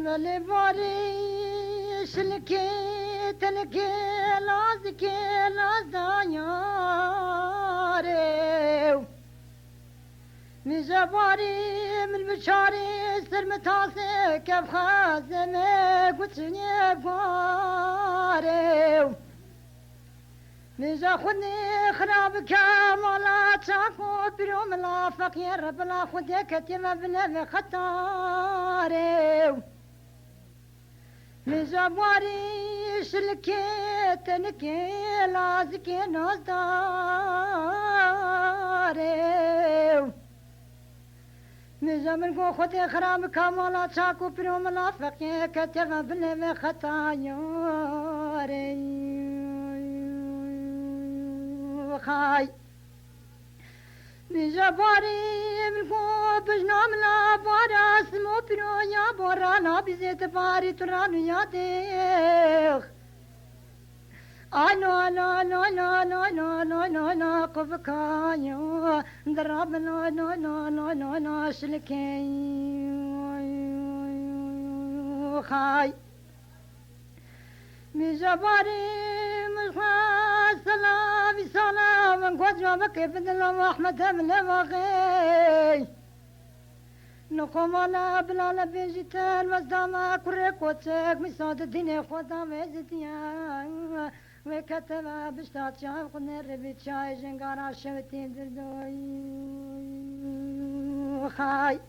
ملباری شلکی تلکی لازکی لازدانیاره میجباری من بچاری سر متاسه کف خازمه گوچنی باره میجا خودنی خراب کامالا چاکو بیروم لا فقیر بلا خودی کتیم بنه خطاره میجباری شلکی تنکی لازکی نازداره میزمن کو خودی خراب کامالا چاکو بیروم لا فقیر کتیم بنه خطاره خای میجباری میگو بجنام لا بارا سمو پیرو یا بارا لا بیزیت باری ترانو یادیخ آلو آلو آلو آلو آلو آلو آلو آلو آلو قفکایو دراب آلو آلو آلو آلو آلو آلو شلکی خای میجباری سلام سلام قد جابك ابن الله احمد من واغي نقوم على بلا بيجتال وزدما كرك وتك مساد الدين خدا مزديا وكتب بشتات شاف قلنا ربيت شاي جنقارا شوتين دردوي خاي